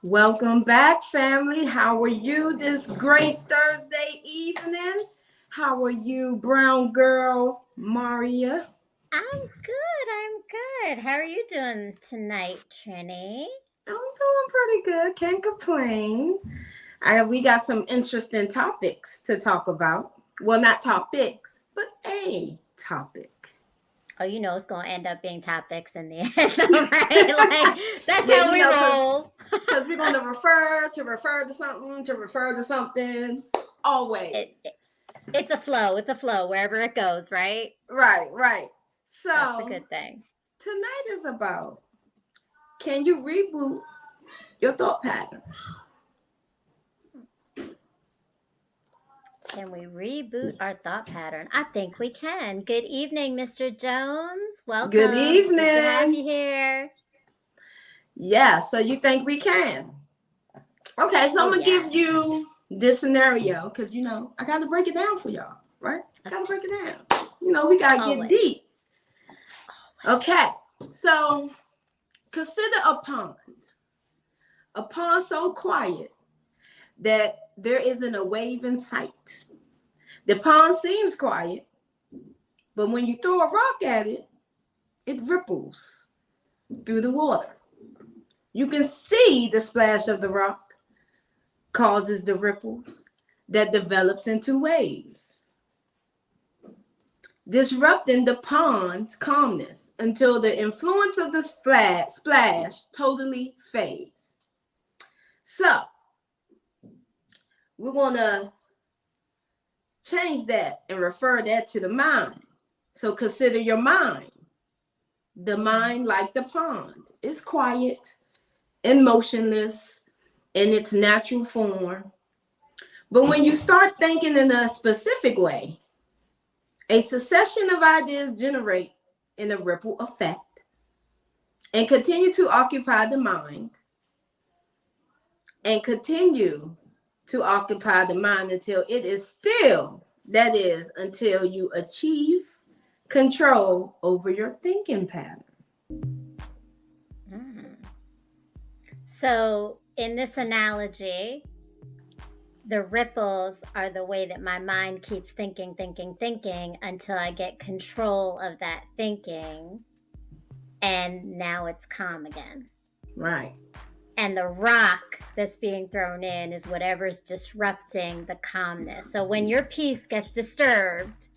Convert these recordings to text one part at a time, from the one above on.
Welcome back, family. How are you this great Thursday evening? How are you, brown girl Maria? I'm good. I'm good. How are you doing tonight, Trini? I'm doing pretty good. Can't complain. We got some interesting topics to talk about. Well, not topics, but a topic. Oh, you know it's gonna end up being topics in the end, all right? Like that's Yeah, how we roll. because we're going to refer to something, always. It, it it's a flow. It's a flow wherever it goes, right? Right. That's the So good thing. tonight is about, can you reboot your thought pattern? Can we reboot our thought pattern? I think we can. Good evening, Mr. Jones. Good Welcome. Good to have evening. you here. Yeah, so you think we can? Okay, so I'm Oh gonna yeah. give you this scenario because I gotta break it down for y'all, right? Gotta break it down. We gotta get Always. deep. Okay, so consider a pond so quiet that there isn't a wave in sight. The pond seems quiet, but when you throw a rock at it, it ripples through the water. You can see the splash of the rock causes the ripples that develops into waves, disrupting the pond's calmness until the influence of the splash totally fades. So we're going to change that and refer that to the mind. So consider your mind. The mind, like the pond, is quiet and motionless in its natural form. But when you start thinking in a specific way, a succession of ideas generate in a ripple effect and continue to occupy the mind and continue to occupy the mind until it is still, that is, until you achieve control over your thinking pattern. Mm. So, in this analogy, the ripples are the way that my mind keeps thinking until I get control of that thinking. And now it's calm again. Right. And the rock that's being thrown in is whatever's disrupting the calmness. So when your peace gets disturbed,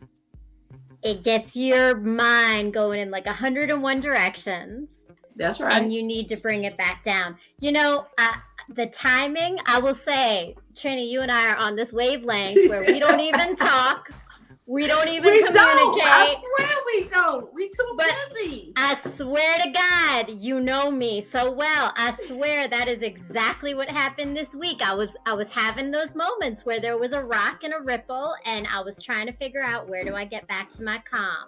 it gets your mind going in like 101 directions. That's right. And you need to bring it back down. The timing, I will say, Trini, you and I are on this wavelength where we don't even talk. We don't even communicate. I swear we don't. We too busy. I swear to God, you know me so well. I swear that is exactly what happened this week. I was having those moments where there was a rock and a ripple, and I was trying to figure out, where do I get back to my calm?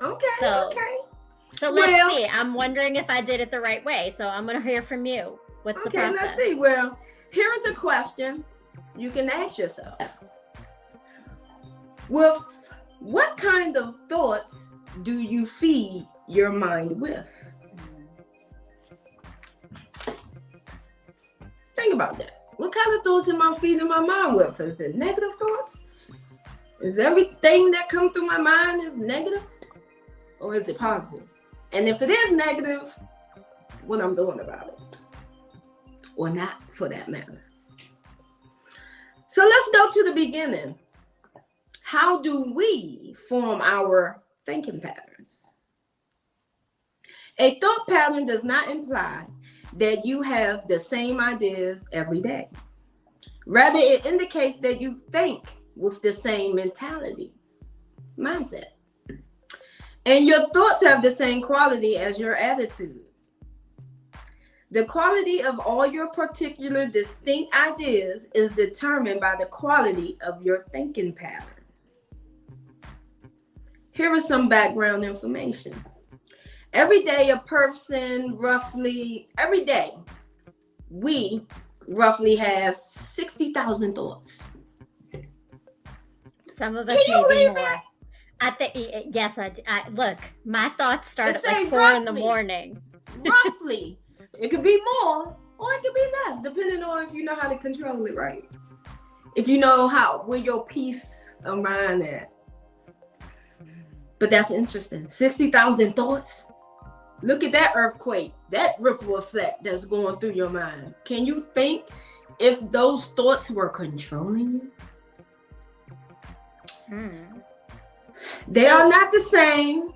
Okay. So let's see. I'm wondering if I did it the right way. So I'm going to hear from you. What's the process? Okay, let's see. Well, here is a question you can ask yourself. With what kind of thoughts do you feed your mind with? Think about that. What kind of thoughts am I feeding my mind with? Is it negative thoughts? Is everything that comes through my mind is negative? Or is it positive? And if it is negative, what I'm doing about it? Or not, for that matter. So let's go to the beginning. How do we form our thinking patterns? A thought pattern does not imply that you have the same ideas every day. Rather, it indicates that you think with the same mindset. And your thoughts have the same quality as your attitude. The quality of all your particular distinct ideas is determined by the quality of your thinking pattern. Here is some background information. Every day, we roughly have 60,000 thoughts. Some of us maybe more. That? I think, yes, I look, my thoughts start at like 4 in the morning. Roughly. It could be more or it could be less, depending on if you know how to control it, right? If you know where your peace of mind at. But that's interesting. 60,000 thoughts. Look at that earthquake, that ripple effect that's going through your mind. Can you think if those thoughts were controlling you? They are not the same.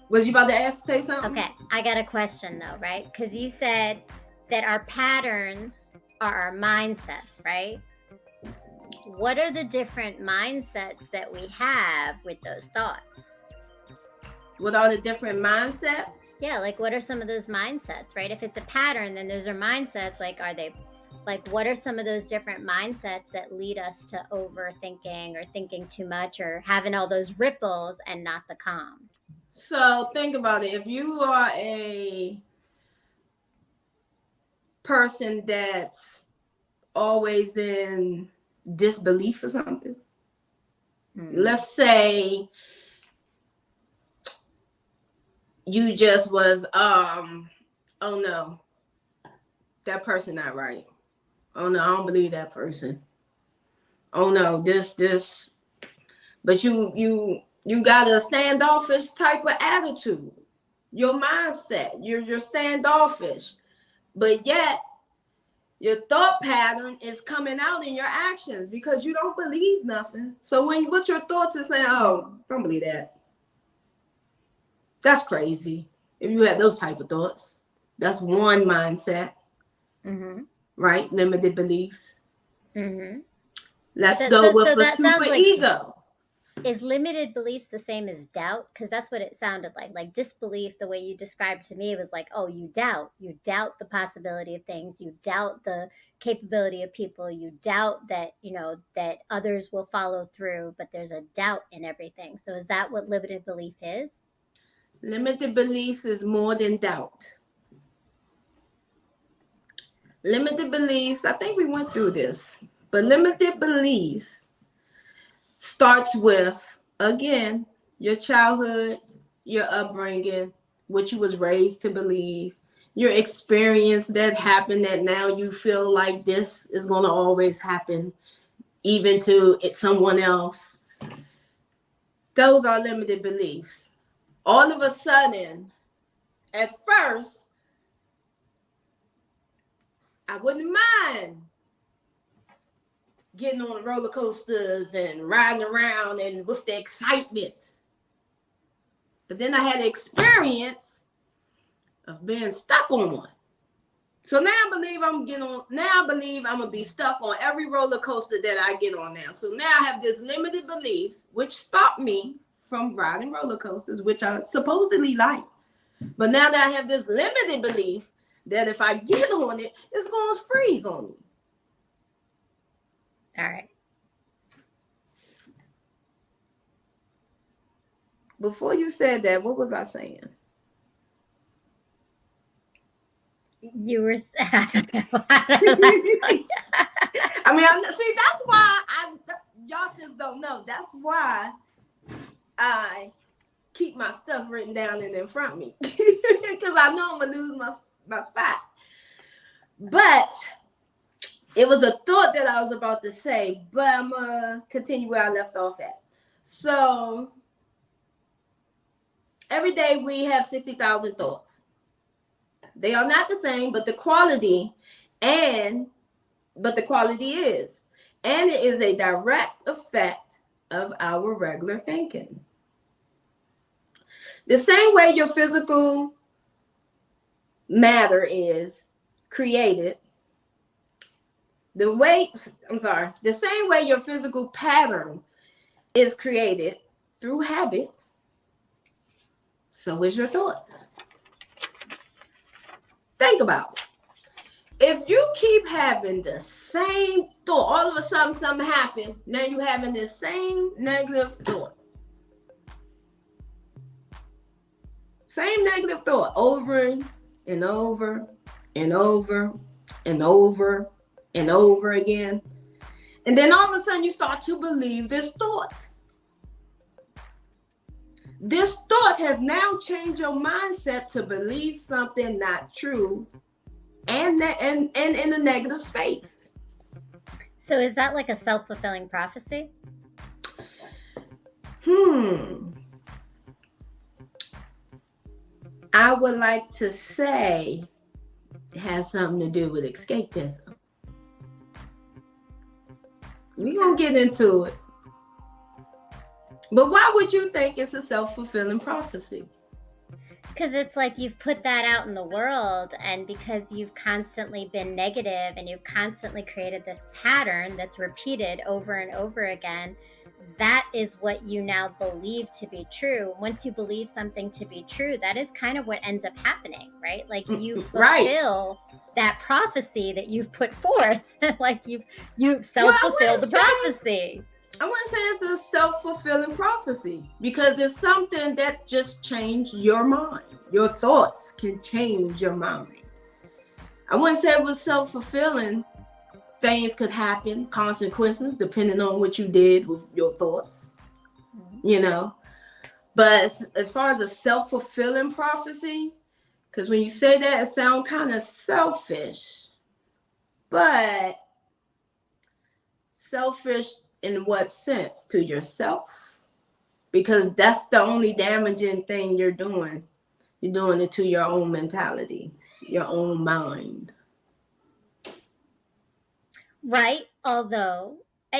Was you about to say something? Okay, I got a question though, right? Because you said that our patterns are our mindsets, right? What are the different mindsets that we have with those thoughts? What are the different mindsets? Yeah, like what are some of those mindsets, right? If it's a pattern, then those are mindsets. Like, are they, like, what are some of those different mindsets that lead us to overthinking or thinking too much or having all those ripples and not the calm? So think about it. If you are a person that's always in disbelief or something, let's say you just was, oh no, that person not right. Oh no, I don't believe that person. Oh no, this. But you got a standoffish type of attitude. Your mindset, you're standoffish. But yet, your thought pattern is coming out in your actions because you don't believe nothing. So what your thoughts are saying, oh, don't believe that. That's crazy. If you have those type of thoughts, that's one mindset, right? Limited beliefs. Let's go with the super ego. Is limited beliefs the same as doubt? Because that's what it sounded like. Like disbelief, the way you described to me, was like, oh, you doubt the possibility of things, you doubt the capability of people, you doubt that, that others will follow through, but there's a doubt in everything. So is that what limited belief is? Limited beliefs is more than doubt. Limited beliefs, I think we went through this, but limited beliefs starts with, again, your childhood, your upbringing, what you was raised to believe, your experience that happened that now you feel like this is going to always happen, even to someone else. Those are limited beliefs. All of a sudden, at first, I wouldn't mind getting on roller coasters and riding around and with the excitement. But then I had the experience of being stuck on one. So now I believe I'm going to be stuck on every roller coaster that I get on now. So now I have this limited beliefs, which stop me from riding roller coasters, which I supposedly like. But now that I have this limited belief that if I get on it, it's going to freeze on me. All right. Before you said that, what was I saying? You were. I mean, see, that's why y'all just don't know. That's why I keep my stuff written down and in front of me because I know I'm gonna lose my spot. But it was a thought that I was about to say, but I'm gonna continue where I left off at. So every day we have 60,000 thoughts. They are not the same, but the quality is, and it is a direct effect of our regular thinking. The same way your physical matter is created, the same way your physical pattern is created through habits, so is your thoughts. Think about it. If you keep having the same thought, all of a sudden something happened, now you're having the same negative thought. Same negative thought over and over and over and over and over again. And then all of a sudden you start to believe this thought. This thought has now changed your mindset to believe something not true and in the negative space. So is that like a self-fulfilling prophecy? I would like to say it has something to do with escapism. We're going to get into it. But why would you think it's a self-fulfilling prophecy? Because it's like you've put that out in the world, and because you've constantly been negative and you've constantly created this pattern that's repeated over and over again, that is what you now believe to be true. Once you believe something to be true, that is kind of what ends up happening, right? Like you fulfill that prophecy that you've put forth. Like you've self-fulfilled the prophecy. I wouldn't say it's a self-fulfilling prophecy, because it's something that just changed your mind. Your thoughts can change your mind. I wouldn't say it was self-fulfilling. Things could happen, consequences, depending on what you did with your thoughts, you know. But as far as a self-fulfilling prophecy, because when you say that, it sounds kind of selfish. But selfish in what sense? To yourself? Because that's the only damaging thing you're doing. You're doing it to your own mentality, your own mind. Right. Although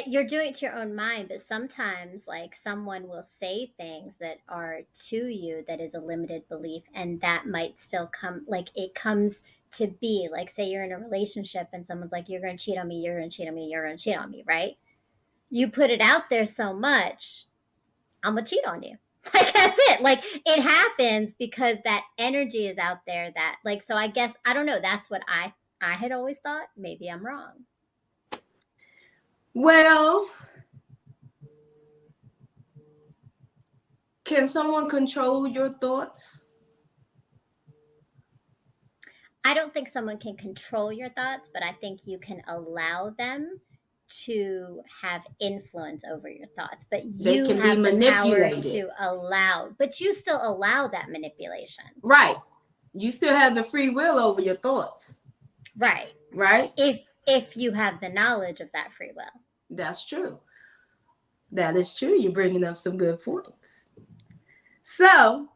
you're doing it to your own mind, but sometimes like someone will say things that are to you that is a limited belief, and that might still come, like it comes to be. Like say you're in a relationship and someone's like, you're going to cheat on me, you're going to cheat on me, you're going to cheat on me, right? You put it out there so much, I'm going to cheat on you. Like that's it. Like it happens because that energy is out there, that like, so I guess, I don't know, that's what I had always thought. Maybe I'm wrong. Well, can someone control your thoughts? I don't think someone can control your thoughts, but I think you can allow them to have influence over your thoughts. But you can have be the power manipulated. to allow, but you still allow that manipulation. Right. You still have the free will over your thoughts. Right. Right. If you have the knowledge of that free will. That's true. That is true. You're bringing up some good points. So,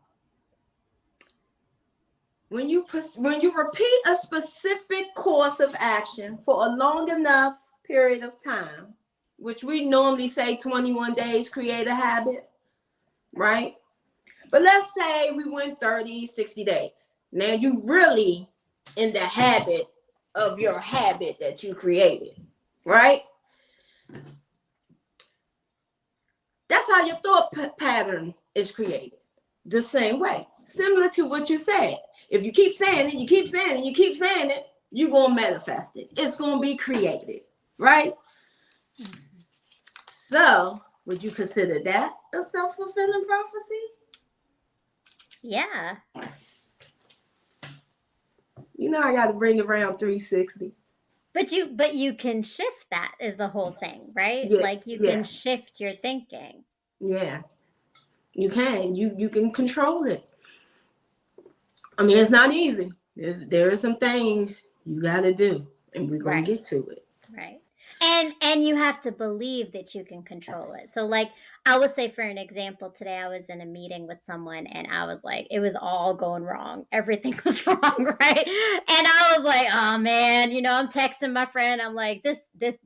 when you repeat a specific course of action for a long enough period of time, which we normally say 21 days create a habit, right? But let's say we went 30, 60 days. Now you really in the habit of your habit that you created, right? That's how your thought pattern is created. The same way. Similar to what you said. If you keep saying it, you keep saying it, you keep saying it, you're going to manifest it. It's going to be created, right? So, would you consider that a self-fulfilling prophecy? Yeah. You know, I got to bring around 360. But you can shift, that is the whole thing, right? Yeah, like you can shift your thinking. Yeah. You can. You can control it. I mean, it's not easy. There are some things you got to do, and we're going to get to it. Right. And you have to believe that you can control it. So like I would say, for an example, today I was in a meeting with someone and I was like, it was all going wrong. Everything was wrong, right? And I was like, oh man, you know, I'm texting my friend. I'm like, this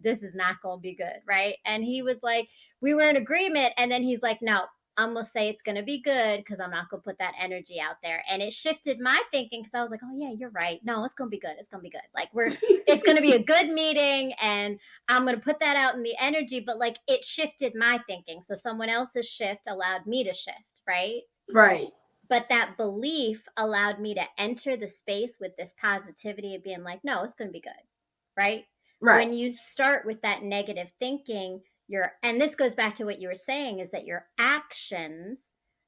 is not going to be good, right? And he was like, we were in agreement, and then he's like, no, I'm going to say it's going to be good because I'm not going to put that energy out there. And it shifted my thinking because I was like, oh yeah, you're right. No, it's going to be good. It's going to be good. Like it's going to be a good meeting, and I'm going to put that out in the energy. But like it shifted my thinking. So someone else's shift allowed me to shift, right? Right. But that belief allowed me to enter the space with this positivity of being like, no, it's going to be good, right? Right. When you start with that negative thinking, and this goes back to what you were saying, is that your actions,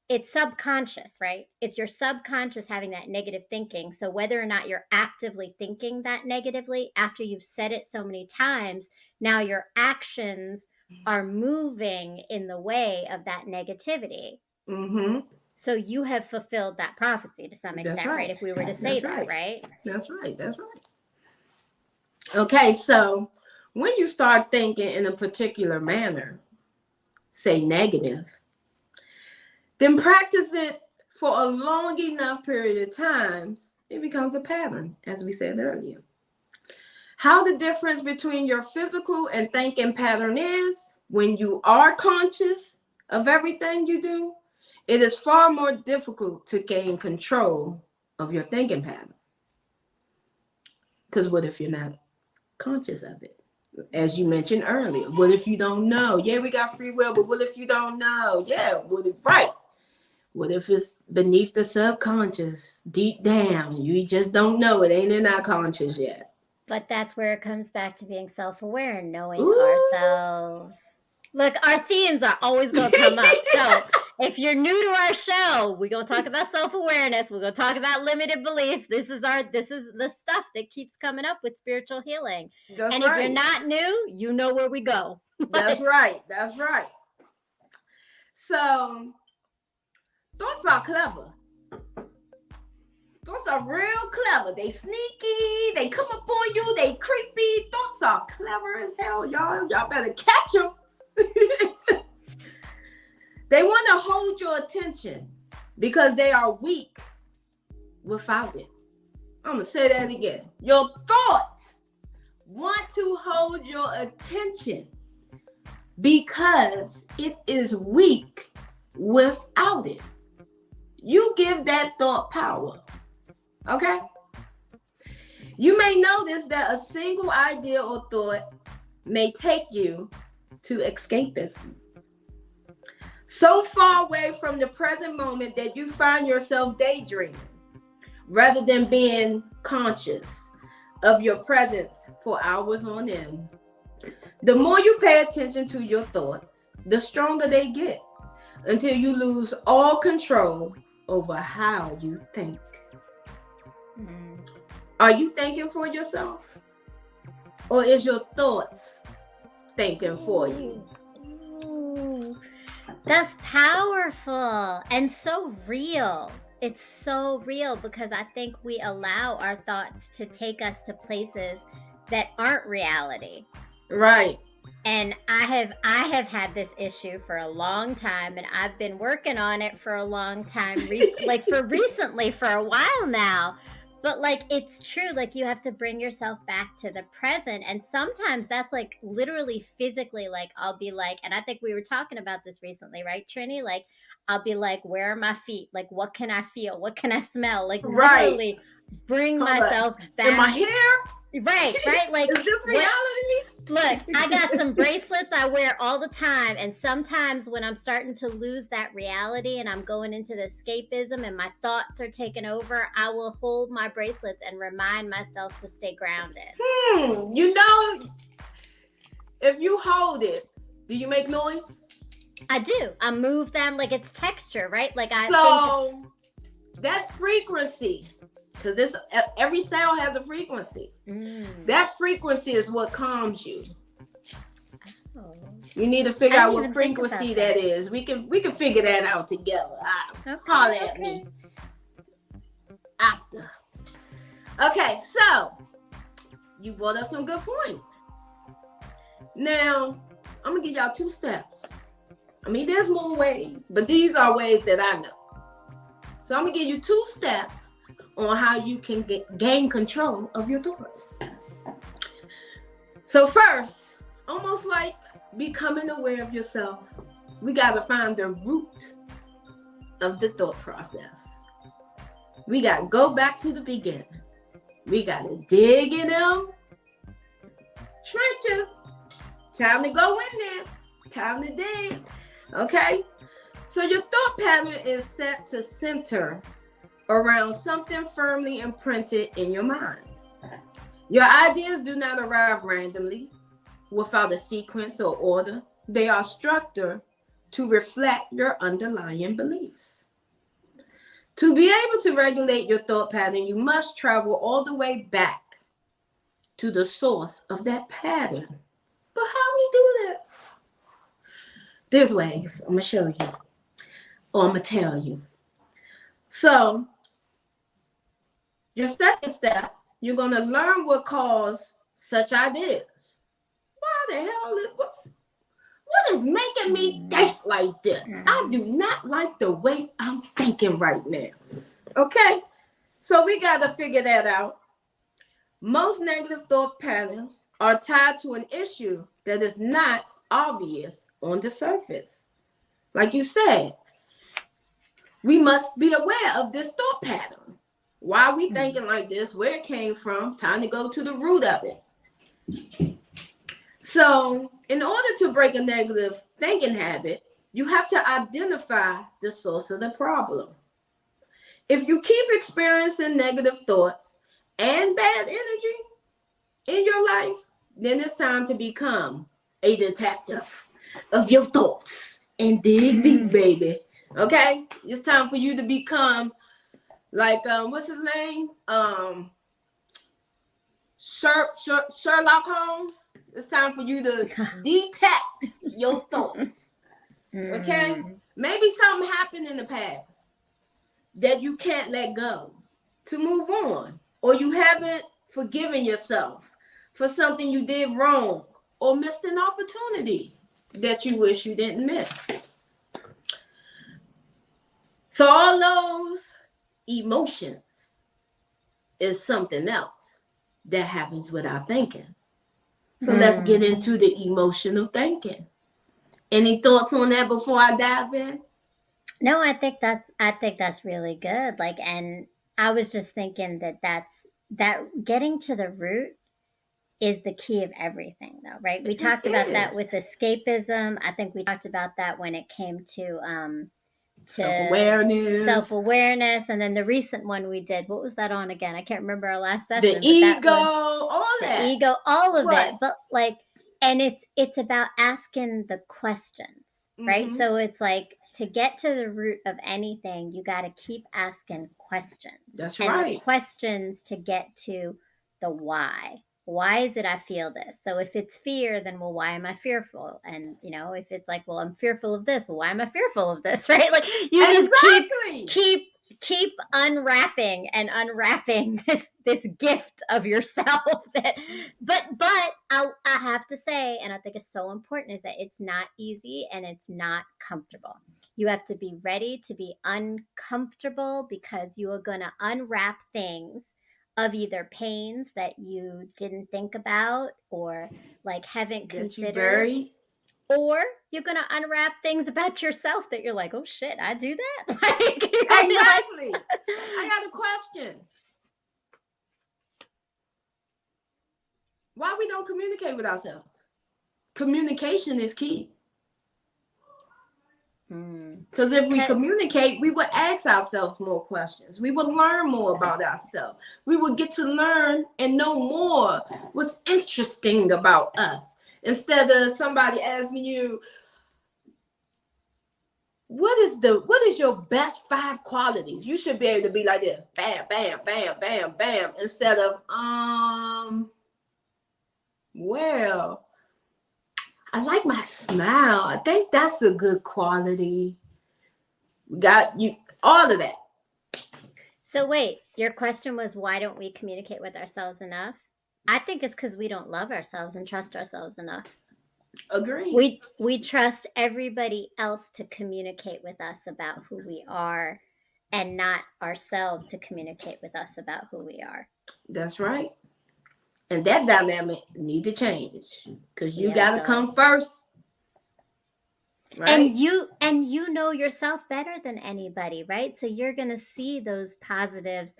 it's subconscious, right? It's your subconscious having that negative thinking. So whether or not you're actively thinking that negatively, after you've said it so many times, now your actions are moving in the way of that negativity. Mm-hmm. So you have fulfilled that prophecy to some extent, right? If we were to say that, right? That's right. That's right. Okay, so when you start thinking in a particular manner, say negative, then practice it for a long enough period of time, it becomes a pattern, as we said earlier. How the difference between your physical and thinking pattern is when you are conscious of everything you do, it is far more difficult to gain control of your thinking pattern. Because what if you're not conscious of it? As you mentioned earlier, what if you don't know? Yeah, we got free will, but what if you don't know? Yeah, right. What if it's beneath the subconscious, deep down? You just don't know. It ain't in our conscious yet. But that's where it comes back to being self-aware and knowing Ooh. ourselves. Look, our themes are always going to come up. So if you're new to our show, we're going to talk about self-awareness. We're going to talk about limited beliefs. This is the stuff that keeps coming up with spiritual healing. That's and right. If you're not new, you know where we go. That's right. That's right. So thoughts are clever. Thoughts are real clever. They sneaky. They come up on you. They creepy. Thoughts are clever as hell, y'all. Y'all better catch them. They want to hold your attention because they are weak without it. I'm going to say that again. Your thoughts want to hold your attention because it is weak without it. You give that thought power. Okay? You may notice that a single idea or thought may take you to escapism. So far away from the present moment that you find yourself daydreaming rather than being conscious of your presence for hours on end. The more you pay attention to your thoughts, the stronger they get until you lose all control over how you think. Are you thinking for yourself? Or is your thoughts thinking for you? That's powerful and so real. It's so real because I think we allow our thoughts to take us to places that aren't reality. Right. And I have had this issue for a long time, and I've been working on it for a long time, recently for a while now. But like, it's true, like you have to bring yourself back to the present. And sometimes that's like literally physically, like I'll be like, and I think we were talking about this recently, right, Trini? Like I'll be like, where are my feet? Like, what can I feel? What can I smell? Like literally bring myself back. In my hair? Right. Like, is this reality? Look, I got some bracelets I wear all the time. And sometimes when I'm starting to lose that reality and I'm going into the escapism and my thoughts are taking over, I will hold my bracelets and remind myself to stay grounded. You know, if you hold it, do you make noise? I do. I move them like it's texture, right? Like that frequency, because every sound has a frequency. That frequency is what calms you. Oh. You need to figure out what frequency that is. We can figure that out together. Holler at me after. Okay, so you brought up some good points. Now, I'm gonna give y'all 2 steps. I mean, there's more ways, but these are ways that I know. So I'm gonna give you 2 steps on how you can gain control of your thoughts. So first, almost like becoming aware of yourself, we got to find the root of the thought process. We got to go back to the beginning. We got to dig in them trenches. Time to go in there. Time to dig. Okay? So your thought pattern is set to center around something firmly imprinted in your mind. Your ideas do not arrive randomly without a sequence or order. They are structured to reflect your underlying beliefs. To be able to regulate your thought pattern, you must travel all the way back to the source of that pattern. But how we do that? There's ways. I'm going to show you. Or I'm going to tell you. So, your second step, you're going to learn what caused such ideas. Why the hell is what is making me think like this? I do not like the way I'm thinking right now. Okay? So we got to figure that out. Most negative thought patterns are tied to an issue that is not obvious on the surface. Like you said, we must be aware of this thought pattern. Why are we thinking like this? Where it came from? Time to go to the root of it. So, in order to break a negative thinking habit, you have to identify the source of the problem. If you keep experiencing negative thoughts and bad energy in your life, then it's time to become a detective of your thoughts and dig deep, baby. Okay? It's time for you to become like, what's his name? Sherlock Holmes. It's time for you to detect your thoughts. Okay? Maybe something happened in the past that you can't let go to move on, or you haven't forgiven yourself for something you did wrong or missed an opportunity that you wish you didn't miss. So all those emotions is something else that happens with our thinking. So let's get into the emotional thinking. Any thoughts on that before I dive in? No, I think that's really good. Like, and I was just thinking that getting to the root is the key of everything, though, right? We talked about that with escapism. I think we talked about that when it came to self-awareness, and then the recent one we did, what was that on again? I can't remember our last session. The ego, all that. The ego, all of it. But like, and it's about asking the questions, right? So it's like, to get to the root of anything, you got to keep asking questions. That's and right. The questions to get to the why. Why is it I feel this? So if it's fear, then, well, why am I fearful? And, if it's like, well, I'm fearful of this, well, why am I fearful of this? Right? Like, you just keep unwrapping this gift of yourself. But I have to say, and I think it's so important, is that it's not easy and it's not comfortable. You have to be ready to be uncomfortable, because you are going to unwrap things of either pains that you didn't think about or like haven't considered, or you're going to unwrap things about yourself that you're like, oh shit, I do that. Exactly. I got a question. Why we don't communicate with ourselves? Communication is key. Because if we communicate, we would ask ourselves more questions. We would learn more about ourselves. We would get to learn and know more what's interesting about us. Instead of somebody asking you, what is your best 5 qualities? You should be able to be like this. Bam, bam, bam, bam, bam. Instead of, well, I like my smile. I think that's a good quality. We got you, all of that. So wait, your question was, why don't we communicate with ourselves enough? I think it's because we don't love ourselves and trust ourselves enough. Agree. We trust everybody else to communicate with us about who we are, and not ourselves to communicate with us about who we are. That's right. And that dynamic need to change, because you got to come first. Right? And you know yourself better than anybody, right? So you're going to see those positives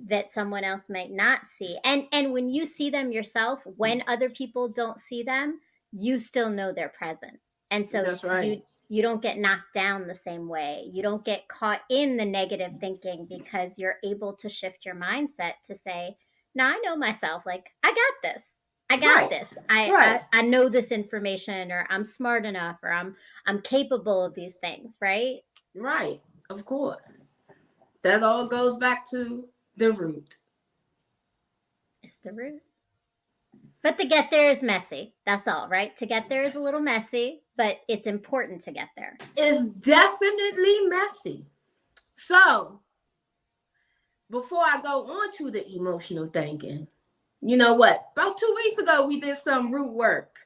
that someone else might not see. And when you see them yourself, when other people don't see them, you still know they're present. And so that's right. You don't get knocked down the same way. You don't get caught in the negative thinking, because you're able to shift your mindset to say, no, I know myself. Like, I got this. I got this. I know this information, or I'm smart enough, or I'm capable of these things, right? Right. Of course. That all goes back to the root. It's the root. But to get there is messy. That's all, right? To get there is a little messy, but it's important to get there. It's definitely messy. So, before I go on to the emotional thinking, You know what? About 2 weeks ago, we did some root work,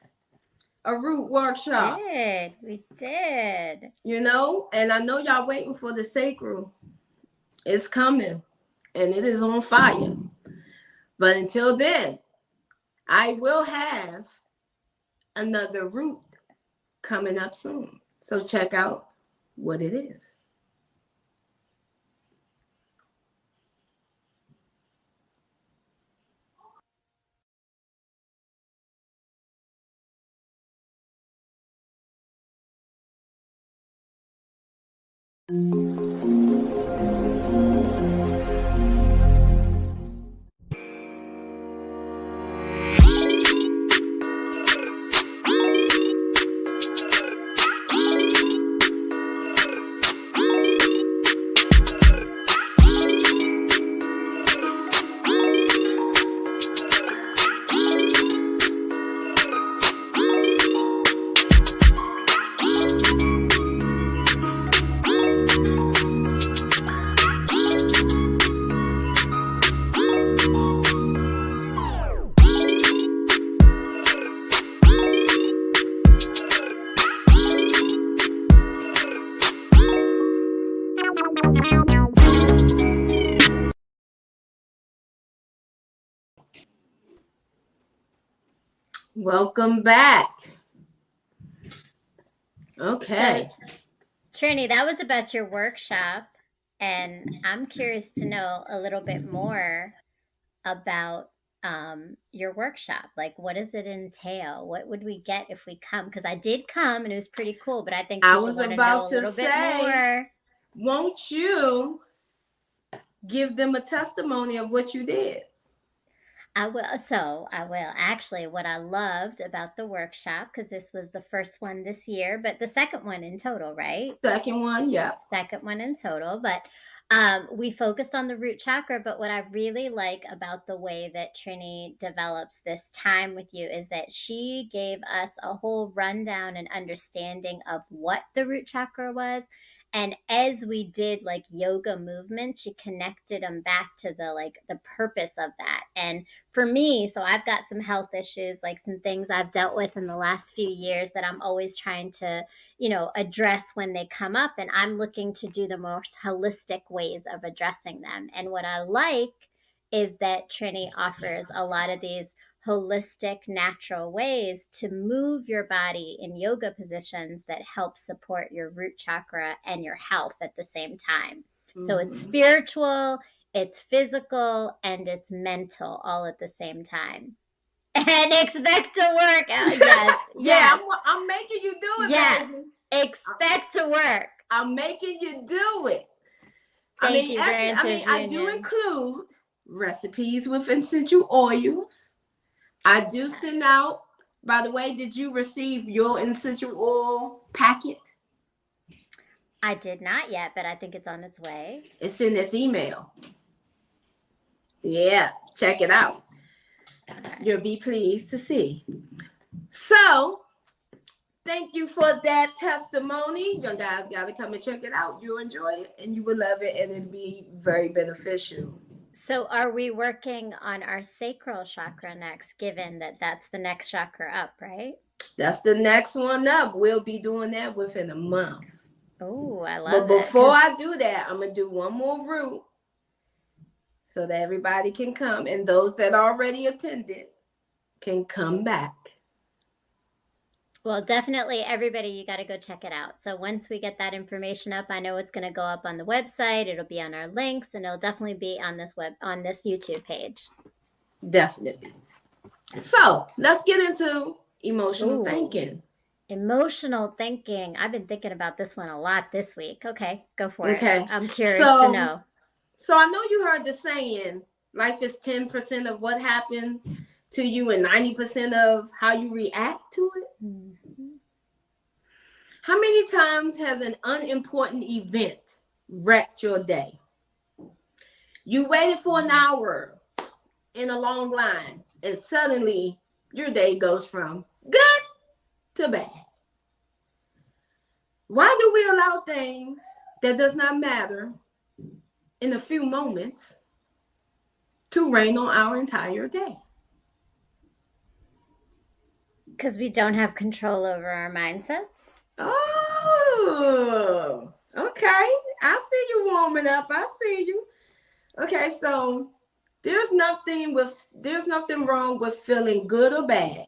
a root workshop. We did. You know, and I know y'all waiting for the sacral. It's coming, and it is on fire. But until then, I will have another root coming up soon. So check out what it is. Welcome back. Okay. So, Trini, that was about your workshop, and I'm curious to know a little bit more about your workshop. Like, what does it entail? What would we get if we come? Because I did come and it was pretty cool, but I think people want to know a little bit more. Won't you give them a testimony of what you did? I will. So I will. Actually, what I loved about the workshop, because this was the first one this year, but the second one in total, right? Second one, yeah. Second one in total. But we focused on the root chakra. But what I really like about the way that Trini develops this time with you is that she gave us a whole rundown and understanding of what the root chakra was. And as we did like yoga movements, she connected them back to the purpose of that. And for me, so I've got some health issues, like some things I've dealt with in the last few years that I'm always trying to, address when they come up. And I'm looking to do the most holistic ways of addressing them. And what I like is that Trini offers a lot of these holistic, natural ways to move your body in yoga positions that help support your root chakra and your health at the same time. Mm-hmm. So it's spiritual, it's physical, and it's mental all at the same time. And expect to work. Yes. Yeah, I'm making you do it. Yes. Baby. Expect to work. I'm making you do it. Thank you, I do include recipes with essential oils. I do send out, by the way, did you receive your essential oil packet? I did not yet, but I think it's on its way. It's in this email. Yeah, check it out. Okay. You'll be pleased to see. So, thank you for that testimony. You guys got to come and check it out. You'll enjoy it and you will love it and it'll be very beneficial. So are we working on our sacral chakra next, given that that's the next chakra up, right? That's the next one up. We'll be doing that within a month. Oh, I love it. But before I do that, I'm going to do one more root so that everybody can come. And those that already attended can come back. Well, definitely, everybody, you got to go check it out. So once we get that information up, I know it's going to go up on the website. It'll be on our links, and it'll definitely be on this YouTube page. Definitely. So let's get into emotional thinking. Emotional thinking. I've been thinking about this one a lot this week. Okay, go for it. I'm curious to know. So I know you heard the saying, life is 10% of what happens to you and 90% of how you react to it. Mm-hmm. How many times has an unimportant event wrecked your day? You waited for an hour in a long line and suddenly your day goes from good to bad. Why do we allow things that does not matter in a few moments to reign on our entire day? Because we don't have control over our mindsets. Oh, okay. I see you warming up. I see you. Okay, so there's nothing wrong with feeling good or bad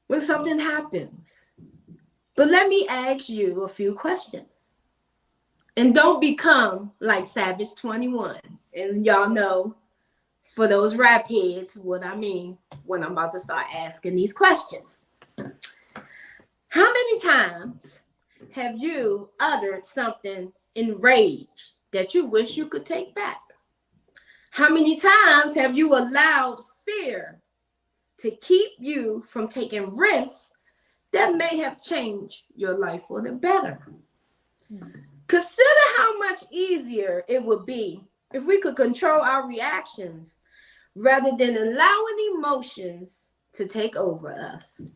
when something happens. But let me ask you a few questions. And don't become like Savage 21. And y'all know, for those rap heads, what I mean when I'm about to start asking these questions. How many times have you uttered something in rage that you wish you could take back? How many times have you allowed fear to keep you from taking risks that may have changed your life for the better? Consider how much easier it would be if we could control our reactions rather than allowing emotions to take over us.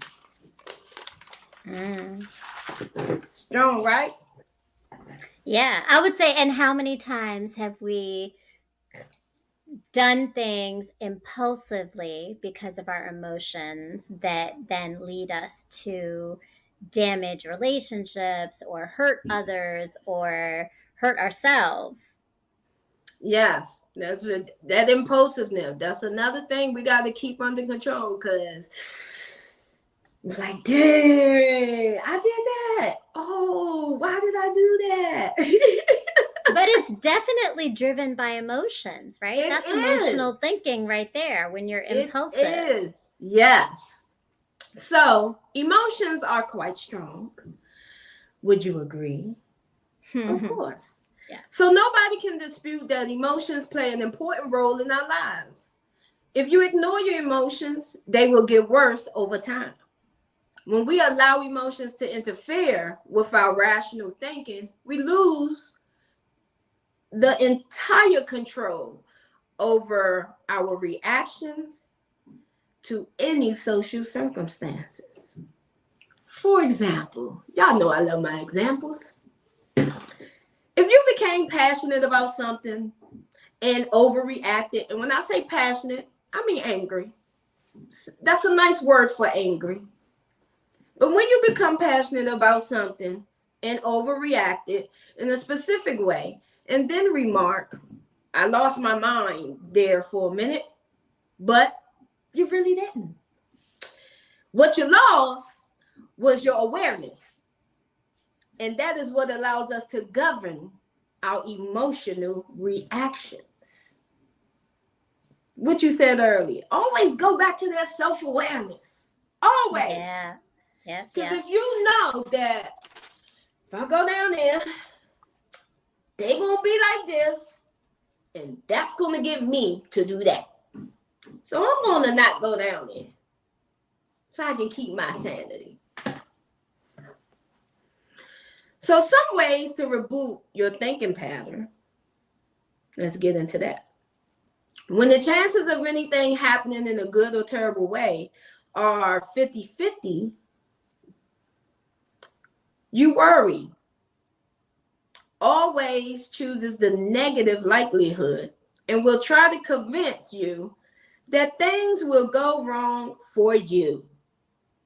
Strong, right? Yeah, I would say, and how many times have we done things impulsively because of our emotions that then lead us to damage relationships or hurt others or hurt ourselves? Yes, that's that impulsiveness. That's another thing we got to keep under control, because it's like, dang, I did that. Oh, why did I do that? But it's definitely driven by emotions, right? That's emotional is. thinking right there when you're impulsive. It is, yes. So emotions are quite strong. Would you agree? Of course. Yeah. So nobody can dispute that emotions play an important role in our lives. If you ignore your emotions, they will get worse over time. When we allow emotions to interfere with our rational thinking, we lose the entire control over our reactions to any social circumstances. For example, y'all know I love my examples. If you became passionate about something and overreacted, and when I say passionate, I mean angry. That's a nice word for angry. But when you become passionate about something and overreacted in a specific way, and then remark, I lost my mind there for a minute, but you really didn't. What you lost was your awareness. And that is what allows us to govern our emotional reactions. What you said earlier, always go back to that self-awareness. Always. Yeah. Yeah. Because if you know that if I go down there, they gonna be like this, and that's gonna get me to do that. So I'm gonna not go down there so I can keep my sanity. So some ways to reboot your thinking pattern. Let's get into that. When the chances of anything happening in a good or terrible way are 50-50, you worry. Always chooses the negative likelihood and will try to convince you that things will go wrong for you.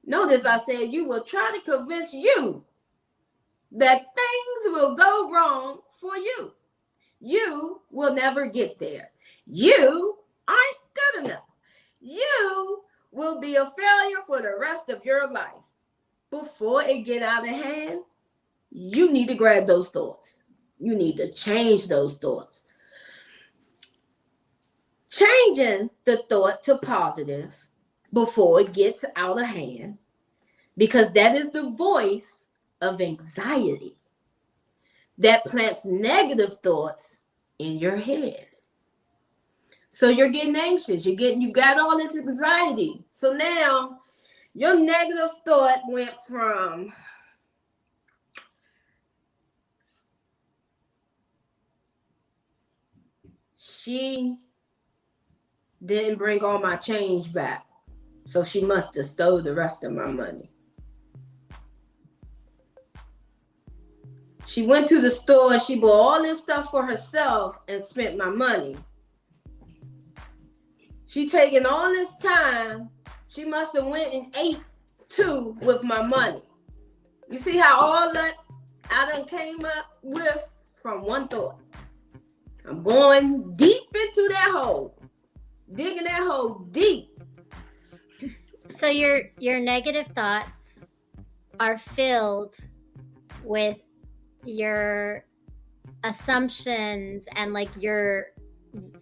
Notice I said you will try to convince you that things will go wrong for you. You will never get there. You aren't good enough. You will be a failure for the rest of your life. Before it get out of hand, you need to grab those thoughts. You need to change those thoughts. Changing the thought to positive before it gets out of hand, because that is the voice of anxiety that plants negative thoughts in your head. So you're getting anxious. You got all this anxiety. So now your negative thought went from she didn't bring all my change back, so she must have stole the rest of my money. She went to the store and she bought all this stuff for herself and spent my money. She taking all this time. She must have went and ate Two, with my money. You see how all that I done came up with from one thought. I'm going deep into that hole, digging that hole deep. So your negative thoughts are filled with your assumptions, and like you're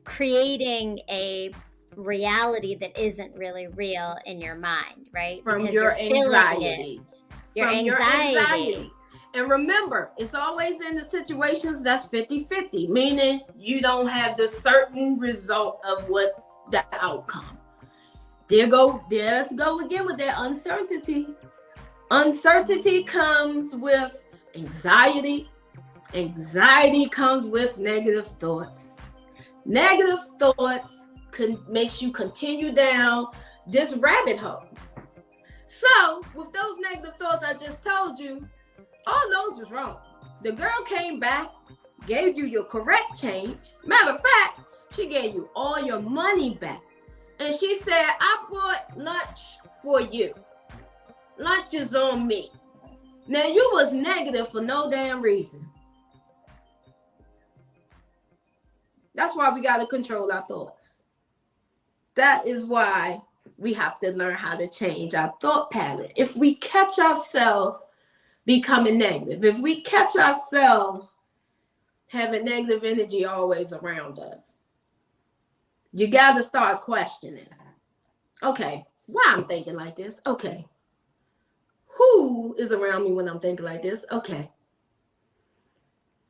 creating a reality that isn't really real in your mind, right? From because your you're filling anxiety. it, your Your anxiety. And remember, it's always in the situations that's 50-50, meaning you don't have the certain result of what's the outcome. There's go again with that uncertainty. Uncertainty comes with anxiety. Anxiety comes with negative thoughts. Negative thoughts makes you continue down this rabbit hole. So, with those negative thoughts I just told you, all those was wrong. The girl came back, gave you your correct change. Matter of fact, she gave you all your money back. And she said, I bought lunch for you. Lunch is on me. Now, you was negative for no damn reason. That's why we got to control our thoughts. That is why we have to learn how to change our thought pattern. If we catch ourselves becoming negative, if we catch ourselves having negative energy always around us, you got to start questioning. Okay, why I'm thinking like this? Okay. Who is around me when I'm thinking like this? Okay.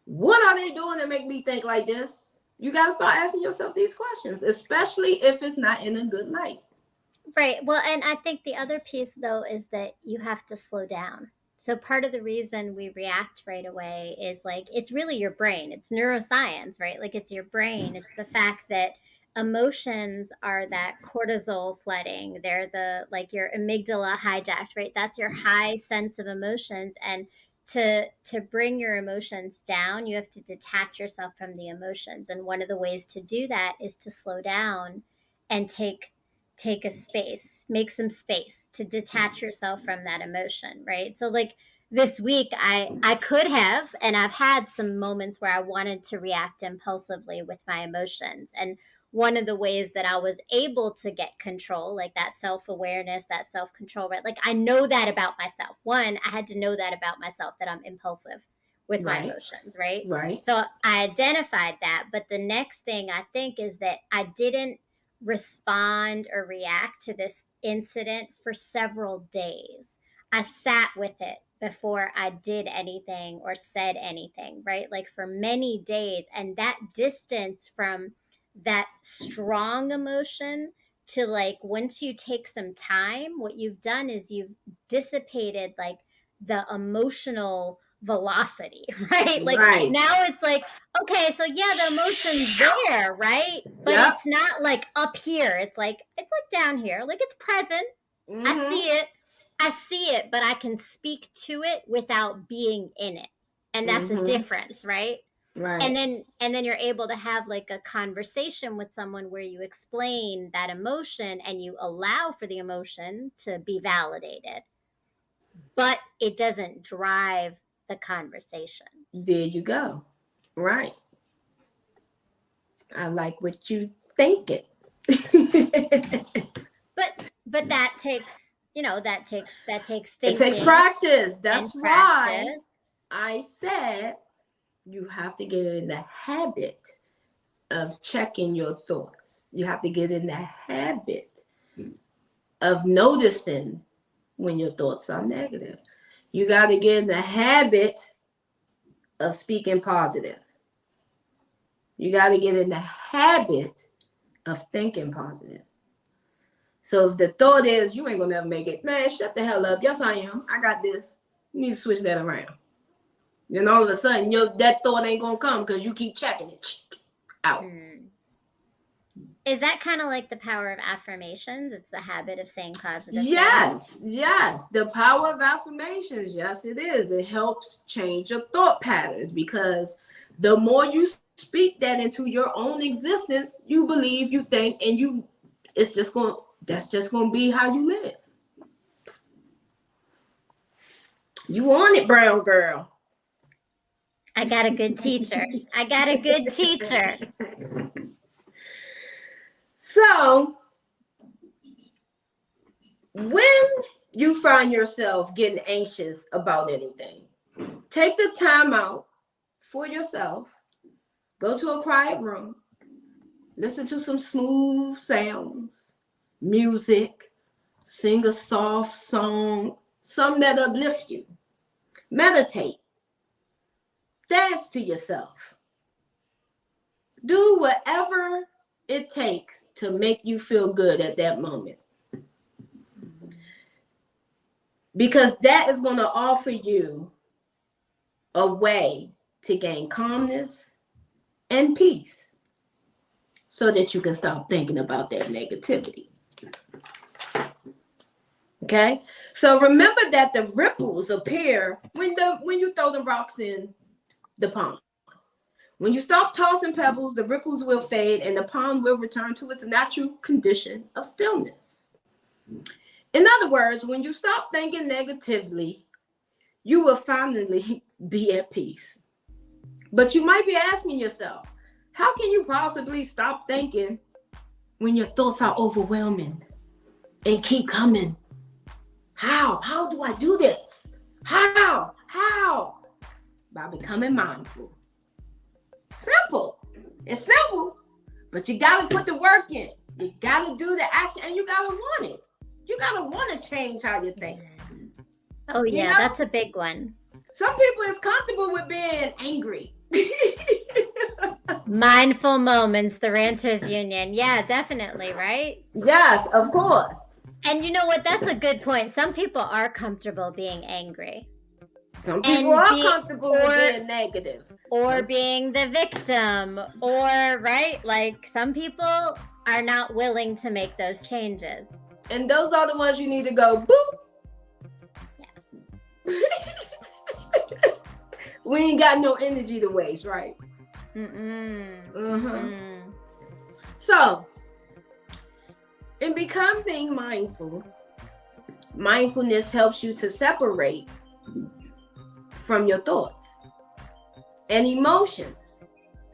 What are they doing to make me think like this? You got to start asking yourself these questions, especially if it's not in a good light. Right. Well, and I think the other piece, though, is that you have to slow down. So part of the reason we react right away is like, it's really your brain. It's neuroscience, right? Like it's your brain. It's the fact that emotions are that cortisol flooding. They're the, like your amygdala hijacked, right? That's your high sense of emotions. And to bring your emotions down, you have to detach yourself from the emotions. And one of the ways to do that is to slow down and take a space, make some space to detach yourself from that emotion, right? So like this week I could have, and I've had some moments where I wanted to react impulsively with my emotions. And one of the ways that I was able to get control, like that self-awareness, that self-control, right? Like I know that about myself. One, I had to know that about myself, that I'm impulsive with my emotions, right? Right. So I identified that. But the next thing I think is that I didn't respond or react to this incident for several days. I sat with it before I did anything or said anything, right? Like for many days. And that distance from that strong emotion to like once you take some time, what you've done is you've dissipated like the emotional velocity, right? Like now it's like, okay, so yeah, the emotion's there, right? But it's not like up here. It's like down here. Like it's present. Mm-hmm. I see it, but I can speak to it without being in it. And that's a difference, right? Right. And then you're able to have like a conversation with someone where you explain that emotion and you allow for the emotion to be validated. But it doesn't drive the conversation. There you go. Right. I like what you think it. but that takes, that takes thinking. It takes practice. That's why I said you have to get in the habit of checking your thoughts. You have to get in the habit of noticing when your thoughts are negative. You got to get in the habit of speaking positive. You got to get in the habit of thinking positive. So if the thought is, you ain't going to never make it, man, shut the hell up. Yes, I am. I got this. You need to switch that around. Then all of a sudden, that thought ain't going to come because you keep checking it out. Is that kind of like the power of affirmations? It's the habit of saying positive things? Yes. The power of affirmations. Yes, it is. It helps change your thought patterns because the more you speak that into your own existence, you believe, you think, and that's just going to be how you live. You want it, brown girl. I got a good teacher. I got a good teacher. So, when you find yourself getting anxious about anything, take the time out for yourself. Go to a quiet room. Listen to some smooth sounds, music. Sing a soft song, something that uplifts you. Meditate. Dance to yourself. Do whatever it takes to make you feel good at that moment. Because that is going to offer you a way to gain calmness and peace so that you can stop thinking about that negativity. Okay? So remember that the ripples appear when you throw the rocks in the pond. When you stop tossing pebbles, the ripples will fade and the pond will return to its natural condition of stillness. In other words, when you stop thinking negatively, you will finally be at peace. But you might be asking yourself, how can you possibly stop thinking when your thoughts are overwhelming and keep coming? How? How do I do this? How? By becoming mindful. Simple. It's simple, but you got to put the work in. You got to do the action and you got to want it. You got to want to change how you think. Oh, yeah, you know? That's a big one. Some people is comfortable with being angry. Mindful moments, the Ranters Union. Yeah, definitely, right? Yes, of course. And you know what? That's a good point. Some people are comfortable being angry. Some people are comfortable with being negative. Or being the victim. Or, right? Like, some people are not willing to make those changes. And those are the ones you need to go, boop. Yes. We ain't got no energy to waste, right? So, in becoming mindful, mindfulness helps you to separate from your thoughts and emotions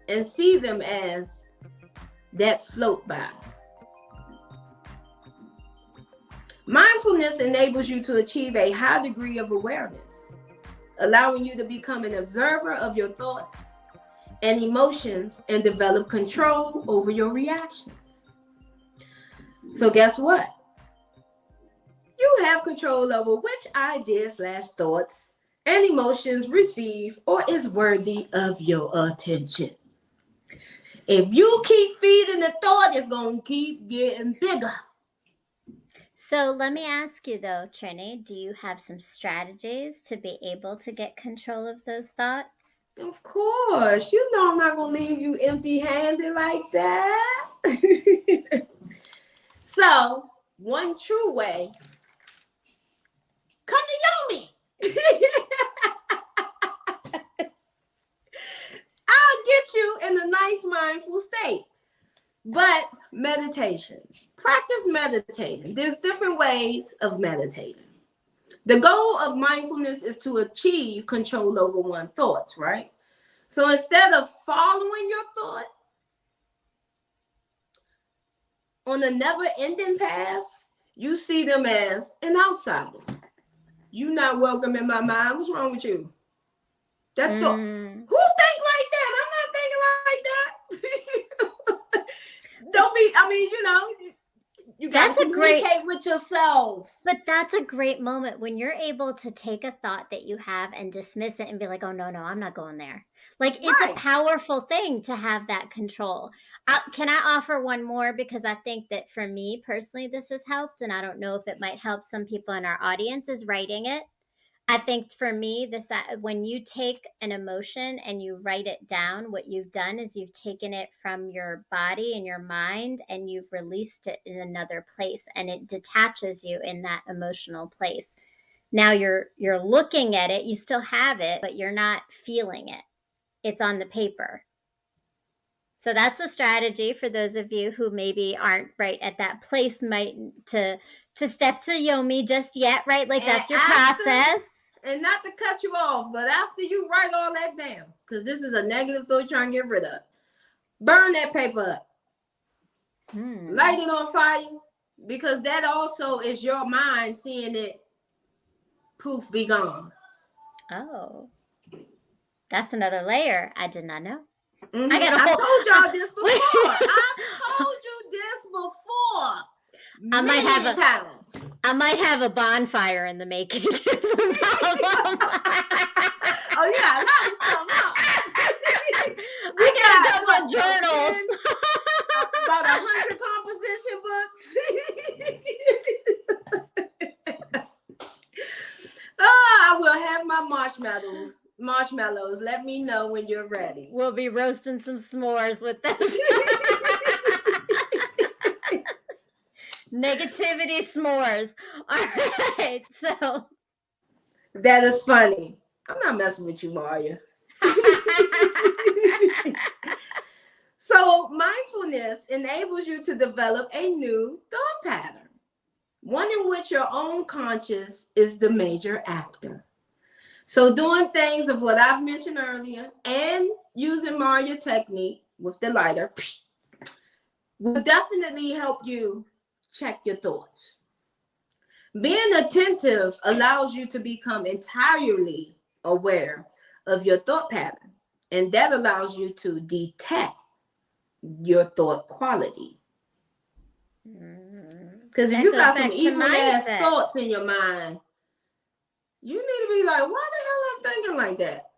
and see them as that float by. Mindfulness enables you to achieve a high degree of awareness, allowing you to become an observer of your thoughts and emotions and develop control over your reactions. So guess what? You have control over which ideas / thoughts and emotions receive or is worthy of your attention. If you keep feeding the thought, it's going to keep getting bigger. So let me ask you though, Trini, do you have some strategies to be able to get control of those thoughts? Of course. You know I'm not going to leave you empty-handed like that. So, one true way, come to Yomi. I'll get you in a nice mindful state. But meditation. Practice meditating. There's different ways of meditating. The goal of mindfulness is to achieve control over one's thoughts, right? So instead of following your thought on a never-ending path, you see them as an outsider. You're not welcome in my mind. What's wrong with you? That thought. Who think like that? I'm not thinking like that. Don't be, you got to communicate with yourself. But that's a great moment when you're able to take a thought that you have and dismiss it and be like, oh, no, I'm not going there. Like, it's a powerful thing to have that control. Can I offer one more? Because I think that for me personally, this has helped. And I don't know if it might help some people in our audience, is writing it. I think for me, when you take an emotion and you write it down, what you've done is you've taken it from your body and your mind and you've released it in another place, and it detaches you in that emotional place. Now you're looking at it, you still have it, but you're not feeling it. It's on the paper. So that's a strategy for those of you who maybe aren't right at that place, to step to Yomi just yet, right? Like, that's your process. And not to cut you off, but after you write all that down, because this is a negative thought you're trying to get rid of, burn that paper up. Light it on fire, because that also is your mind seeing it poof, be gone. Oh, that's another layer I did not know. Mm-hmm. I told y'all this before. I've told you this before. I might have a bonfire in the making. Oh, yeah, a lot of stuff. I got a couple of journals. About 100 composition books. I will have my marshmallows. Let me know when you're ready. We'll be roasting some s'mores with this. Negativity s'mores. All right, so that is funny. I'm not messing with you, Maria. So mindfulness enables you to develop a new thought pattern, one in which your own conscious is the major actor. So doing things of what I've mentioned earlier and using Maria technique with the lighter will definitely help you check your thoughts. Being attentive allows you to become entirely aware of your thought pattern, and that allows you to detect your thought quality. Because if you got some evil ass thoughts in your mind, you need to be like, why the hell I'm thinking like that?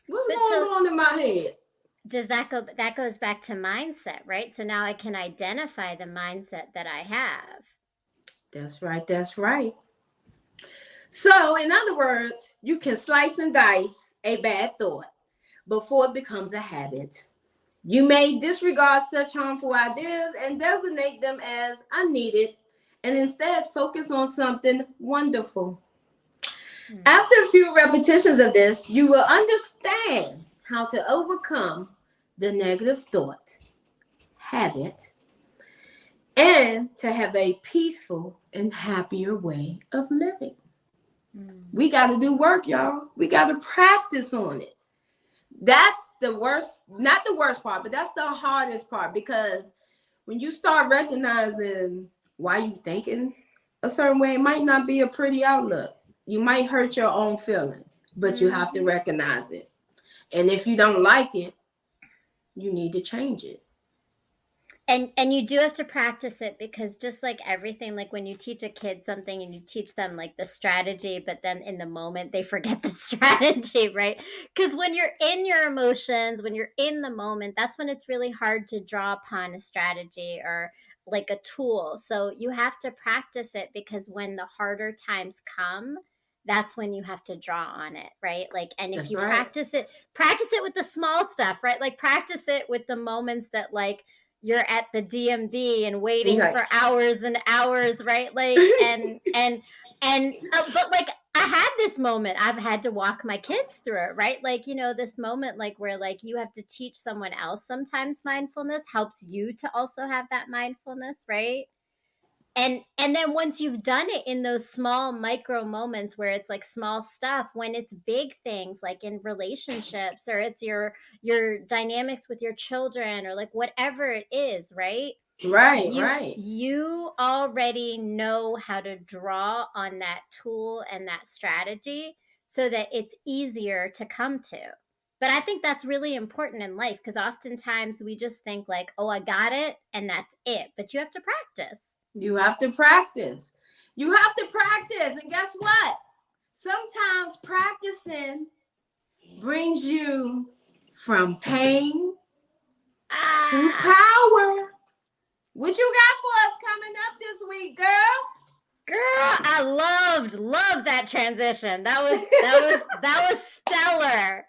What's going on in my head? Does that goes back to mindset, right? So now I can identify the mindset that I have. That's right. So in other words, you can slice and dice a bad thought before it becomes a habit. You may disregard such harmful ideas and designate them as unneeded, and instead focus on something wonderful. After a few repetitions of this, you will understand how to overcome the negative thought, habit, and to have a peaceful and happier way of living. We got to do work, y'all. We got to practice on it. That's the worst, not the worst part, but that's the hardest part, because when you start recognizing why you thinking a certain way, it might not be a pretty outlook. You might hurt your own feelings, but you have to recognize it. And if you don't like it, you need to change it. And you do have to practice it, because just like everything, like when you teach a kid something and you teach them like the strategy, but then in the moment they forget the strategy, right? Because when you're in your emotions, when you're in the moment, that's when it's really hard to draw upon a strategy or like a tool. So you have to practice it, because when the harder times come, that's when you have to draw on it, right? Like, and if you practice it with the small stuff, right? Like practice it with the moments that like you're at the DMV and waiting for hours and hours, right? Like, but like I had this moment, I've had to walk my kids through it, right? Like, you know, this moment, like where like you have to teach someone else sometimes mindfulness helps you to also have that mindfulness, right? And then once you've done it in those small micro moments where it's like small stuff, when it's big things like in relationships, or it's your dynamics with your children, or like whatever it is, right? Right. You already know how to draw on that tool and that strategy so that it's easier to come to. But I think that's really important in life, because oftentimes we just think like, oh, I got it and that's it. But you have to practice. You have to practice. And guess what? Sometimes practicing brings you from pain to power. What you got for us coming up this week, girl? Girl, I loved that transition. That was stellar.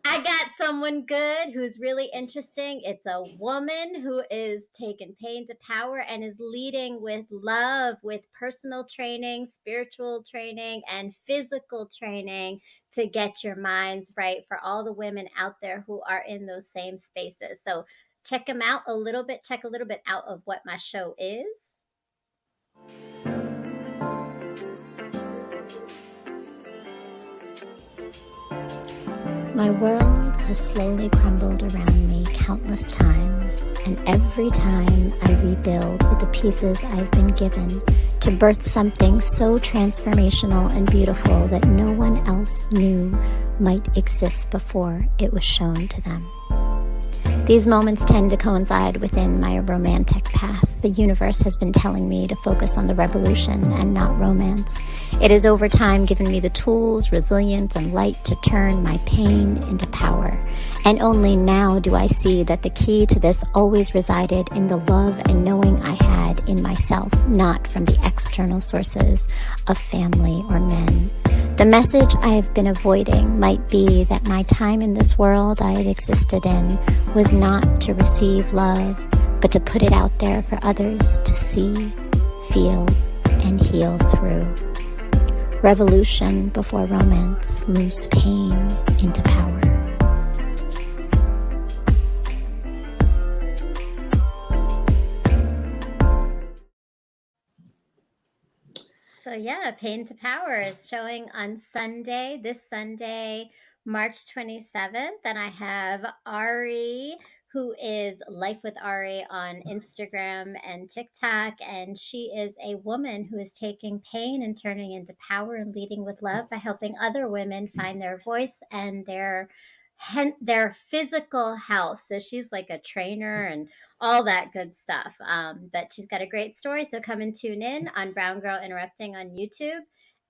I got someone good who's really interesting. It's a woman who is taking pain to power and is leading with love, with personal training, spiritual training, and physical training to get your minds right for all the women out there who are in those same spaces. So check them out a little bit. Check a little bit out of what my show is. My world has slowly crumbled around me countless times, and every time I rebuild with the pieces I've been given to birth something so transformational and beautiful that no one else knew might exist before it was shown to them. These moments tend to coincide within my romantic path. The universe has been telling me to focus on the revolution and not romance. It has over time given me the tools, resilience, and light to turn my pain into power. And only now do I see that the key to this always resided in the love and knowing I had in myself, not from the external sources of family or men. The message I have been avoiding might be that my time in this world I had existed in was not to receive love, but to put it out there for others to see, feel, and heal through. Revolution before romance moves pain into power. So yeah, Pain to Power is showing on Sunday, this Sunday, March 27th. And I have Ari, who is Life with Ari on Instagram and TikTok. And she is a woman who is taking pain and turning into power and leading with love by helping other women find their voice and their physical health. So she's like a trainer and all that good stuff. But she's got a great story. So come and tune in on Brown Girl Interrupting on YouTube.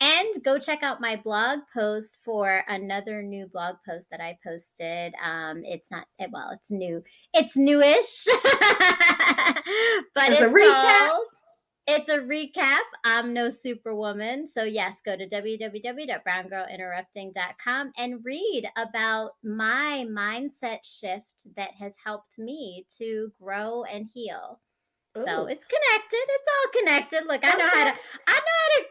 And go check out my blog post for another new blog post that I posted. It's not, well, it's new. It's newish. But It's a recap. It's a recap. I'm no superwoman. So, yes, go to www.browngirlinterrupting.com and read about my mindset shift that has helped me to grow and heal. Ooh. So it's connected. It's all connected. Look, I know how to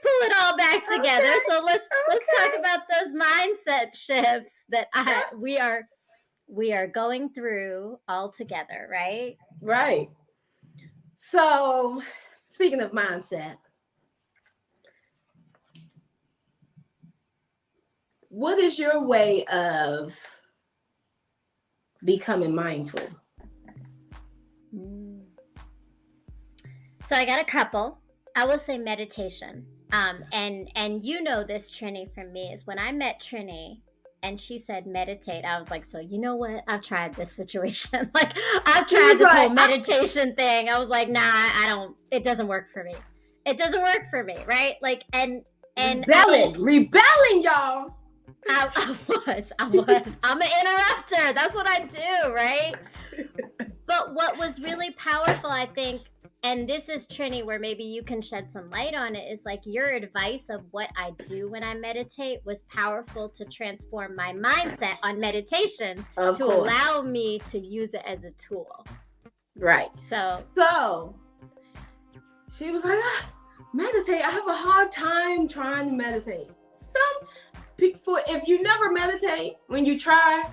pull it all back together. Okay. So let's talk about those mindset shifts that we are going through all together, right? Right. So, speaking of mindset, what is your way of becoming mindful? So I got a couple. I will say meditation. And you know this, Trini, from me, is when I met Trini and she said meditate, I was like, so you know what? I've tried this situation. Like I've tried this whole meditation thing. I was like, nah, I don't, it doesn't work for me. It doesn't work for me, right? Like and rebelling, y'all. I was. I'm an interrupter. That's what I do, right? But what was really powerful, I think, and this is Trini, where maybe you can shed some light on it, is like your advice of what I do when I meditate was powerful to transform my mindset on meditation to allow me to use it as a tool. Right. So she was like, meditate. I have a hard time trying to meditate. Some people, if you never meditate, when you try,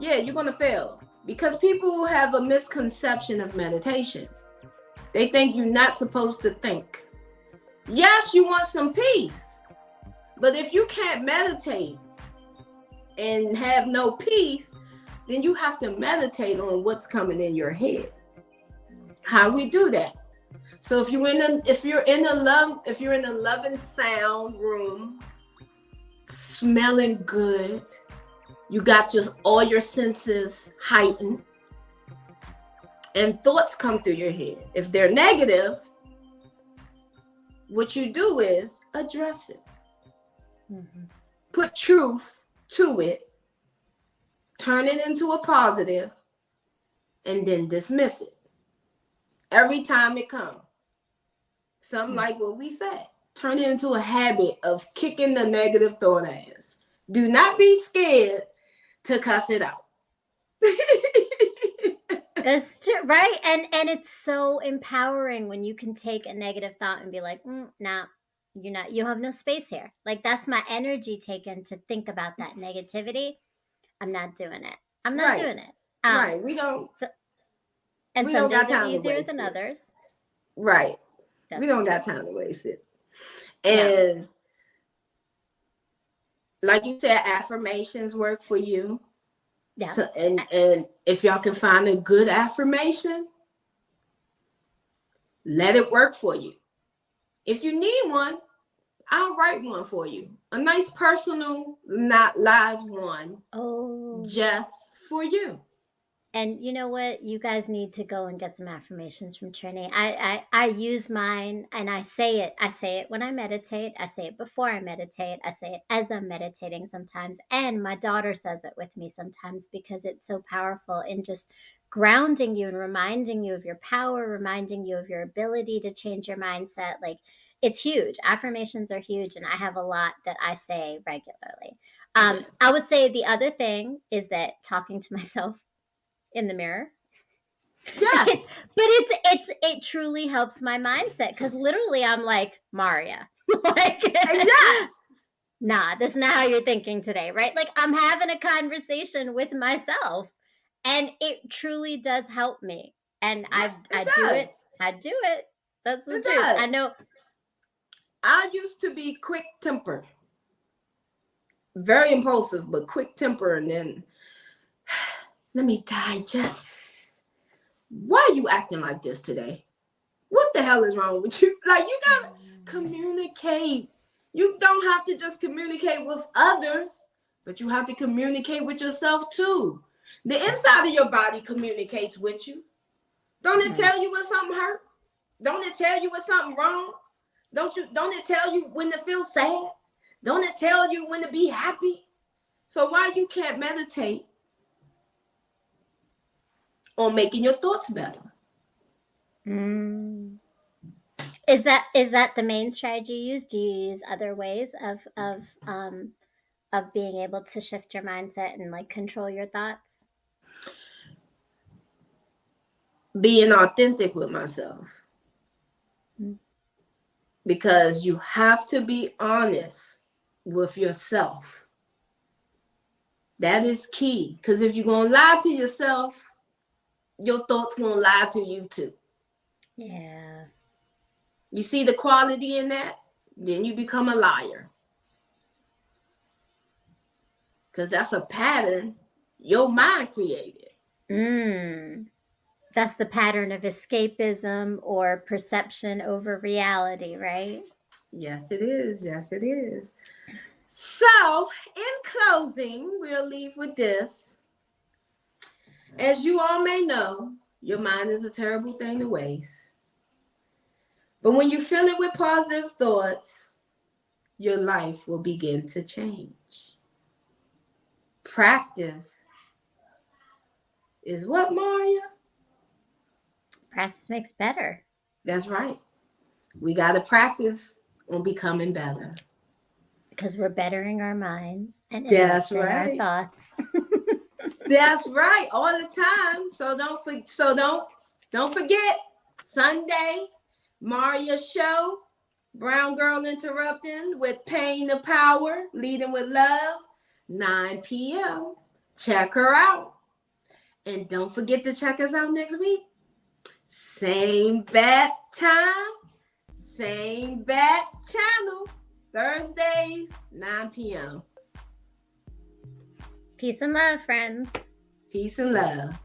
you're going to fail. Because people have a misconception of meditation. They think you're not supposed to think. Yes, you want some peace. But if you can't meditate and have no peace, then you have to meditate on what's coming in your head. How we do that? So if you're in a loving sound room, smelling good, you got just all your senses heightened, and thoughts come through your head. If they're negative, what you do is address it. Mm-hmm. Put truth to it, turn it into a positive, and then dismiss it. Every time it comes. Something like what we said. Turn it into a habit of kicking the negative thought ass. Do not be scared to cuss it out. That's true, right? And it's so empowering when you can take a negative thought and be like, nah, you don't have no space here. Like that's my energy taken to think about that negativity. I'm not doing it. I'm not doing it. Right. We don't. And some days are easier than others. Right. Definitely. We don't got time to waste it. And like you said, affirmations work for you. Yeah. So, and if y'all can find a good affirmation, let it work for you. If you need one, I'll write one for you. A nice personal, not lies one. Oh. Just for you. And you know what? You guys need to go and get some affirmations from Trini. I use mine and I say it. I say it when I meditate. I say it before I meditate. I say it as I'm meditating sometimes. And my daughter says it with me sometimes because it's so powerful in just grounding you and reminding you of your power, reminding you of your ability to change your mindset. Like, it's huge. Affirmations are huge. And I have a lot that I say regularly. I would say the other thing is that talking to myself in the mirror. Yes. But it truly helps my mindset because literally I'm like, Maria, like, yes. Nah, that's not how you're thinking today, right? Like, I'm having a conversation with myself, and it truly does help me. And I do it. I do it. That's the truth. I know. I used to be quick tempered, very impulsive, but quick tempered, and then let me digest. Why are you acting like this today? What the hell is wrong with you? Like, you gotta communicate. You don't have to just communicate with others, but you have to communicate with yourself too. The inside of your body communicates with you. Don't it tell you when something hurt? Don't it tell you when something wrong? Don't it tell you when to feel sad? Don't it tell you when to be happy? So why you can't meditate on making your thoughts better? Is that the main strategy you use? Do you use other ways of being able to shift your mindset and like control your thoughts? Being authentic with myself. Because you have to be honest with yourself. That is key. Because if you're going to lie to yourself, your thoughts going to lie to you too. Yeah. You see the quality in that? Then you become a liar. Because that's a pattern your mind created. That's the pattern of escapism or perception over reality, right? Yes, it is. Yes, it is. So, in closing, we'll leave with this. As you all may know, your mind is a terrible thing to waste. But when you fill it with positive thoughts, your life will begin to change. Practice is what, Maria? Practice makes better. That's right. We got to practice on becoming better. Because we're bettering our minds and That's right. right. Our thoughts. That's right, all the time. So don't forget Sunday, Maria show, Brown Girl Interrupting with Pain to Power, Leading with Love, 9 p.m. Check her out. And don't forget to check us out next week. Same bat time, same bat channel, Thursdays, 9 p.m. Peace and love, friends. Peace and love.